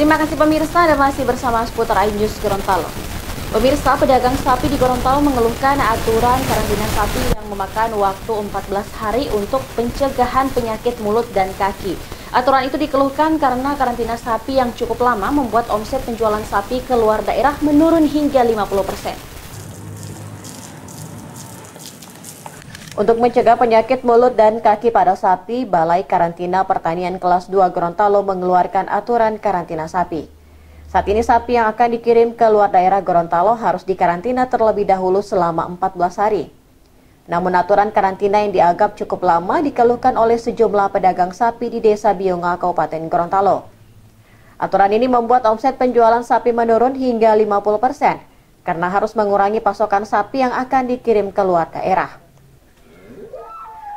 Terima kasih pemirsa, Anda masih bersama seputar iNews Gorontalo. Pemirsa, pedagang sapi di Gorontalo mengeluhkan aturan karantina sapi yang memakan waktu 14 hari untuk pencegahan penyakit mulut dan kaki. Aturan itu dikeluhkan karena karantina sapi yang cukup lama membuat omset penjualan sapi ke luar daerah menurun hingga 50%. Untuk mencegah penyakit mulut dan kaki pada sapi, Balai Karantina Pertanian Kelas 2 Gorontalo mengeluarkan aturan karantina sapi. Saat ini sapi yang akan dikirim ke luar daerah Gorontalo harus dikarantina terlebih dahulu selama 14 hari. Namun aturan karantina yang dianggap cukup lama dikeluhkan oleh sejumlah pedagang sapi di Desa Bionga, Kabupaten Gorontalo. Aturan ini membuat omset penjualan sapi menurun hingga 50% karena harus mengurangi pasokan sapi yang akan dikirim ke luar daerah.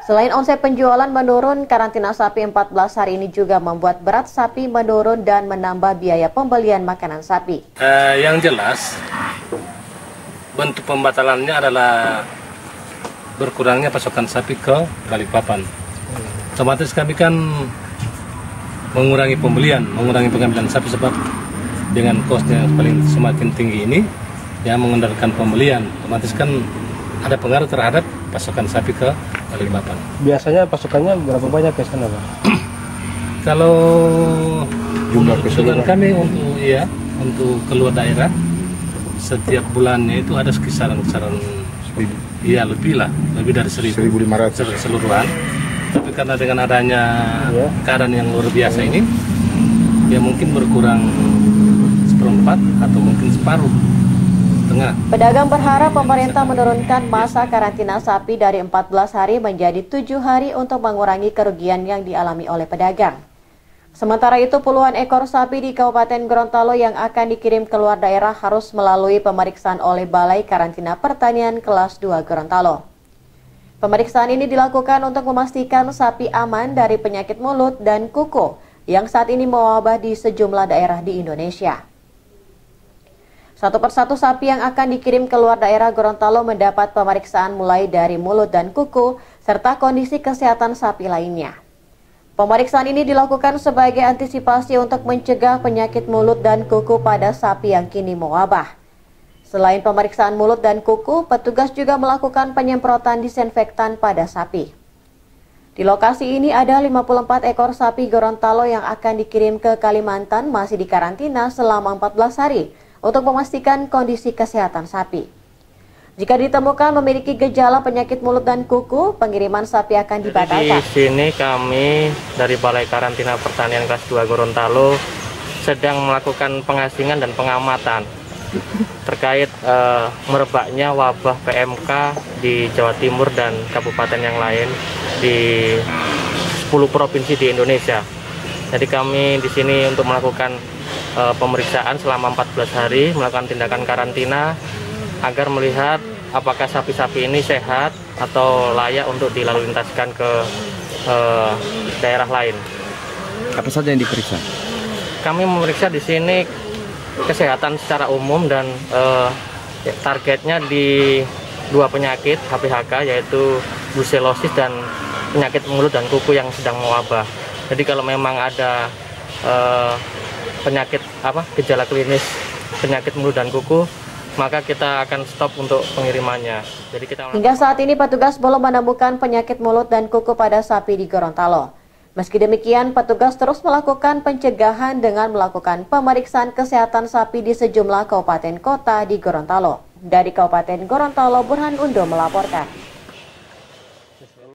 Selain omset penjualan menurun, karantina sapi 14 hari ini juga membuat berat sapi menurun dan menambah biaya pembelian makanan sapi. Yang jelas, bentuk pembatalannya adalah berkurangnya pasokan sapi ke Balikpapan. Otomatis kami kan mengurangi pembelian, mengurangi pengambilan sapi sebab dengan kosnya paling semakin tinggi ini, ya mengendalikan pembelian. Otomatis kan ada pengaruh terhadap pasokan sapi ke Balikpapan. Biasanya pasokannya berapa banyak ke sana, Pak? Kalau jumlah keseluruhan kami untuk keluar daerah setiap bulannya itu ada kisaran iya lebih dari 1.500 keseluruhan. Tapi karena dengan adanya keadaan yang luar biasa ini, ya mungkin berkurang seperempat atau mungkin separuh. Pedagang berharap pemerintah menurunkan masa karantina sapi dari 14 hari menjadi 7 hari untuk mengurangi kerugian yang dialami oleh pedagang. Sementara itu, puluhan ekor sapi di Kabupaten Gorontalo yang akan dikirim ke luar daerah harus melalui pemeriksaan oleh Balai Karantina Pertanian Kelas 2 Gorontalo. Pemeriksaan ini dilakukan untuk memastikan sapi aman dari penyakit mulut dan kuku yang saat ini mewabah di sejumlah daerah di Indonesia. Satu persatu sapi yang akan dikirim ke luar daerah Gorontalo mendapat pemeriksaan mulai dari mulut dan kuku, serta kondisi kesehatan sapi lainnya. Pemeriksaan ini dilakukan sebagai antisipasi untuk mencegah penyakit mulut dan kuku pada sapi yang kini mewabah. Selain pemeriksaan mulut dan kuku, petugas juga melakukan penyemprotan disinfektan pada sapi. Di lokasi ini ada 54 ekor sapi Gorontalo yang akan dikirim ke Kalimantan masih dikarantina selama 14 hari. Untuk memastikan kondisi kesehatan sapi. Jika ditemukan memiliki gejala penyakit mulut dan kuku, pengiriman sapi akan dibatalkan. Di sini kami dari Balai Karantina Pertanian Kelas 2 Gorontalo sedang melakukan pengasingan dan pengamatan terkait merebaknya wabah PMK di Jawa Timur dan kabupaten yang lain di 10 provinsi di Indonesia. Jadi kami di sini untuk melakukan pemeriksaan selama 14 hari, melakukan tindakan karantina agar melihat apakah sapi-sapi ini sehat atau layak untuk dilalu lintaskan ke daerah lain. Apa saja yang diperiksa? Kami memeriksa di sini kesehatan secara umum dan targetnya di 2 penyakit HPHK, yaitu brucellosis dan penyakit mulut dan kuku yang sedang mewabah. Jadi kalau memang ada gejala klinis penyakit mulut dan kuku, maka kita akan stop untuk pengirimannya. Hingga saat ini petugas belum menemukan penyakit mulut dan kuku pada sapi di Gorontalo. Meski demikian, petugas terus melakukan pencegahan dengan melakukan pemeriksaan kesehatan sapi di sejumlah kabupaten kota di Gorontalo. Dari Kabupaten Gorontalo, Burhan Undo melaporkan.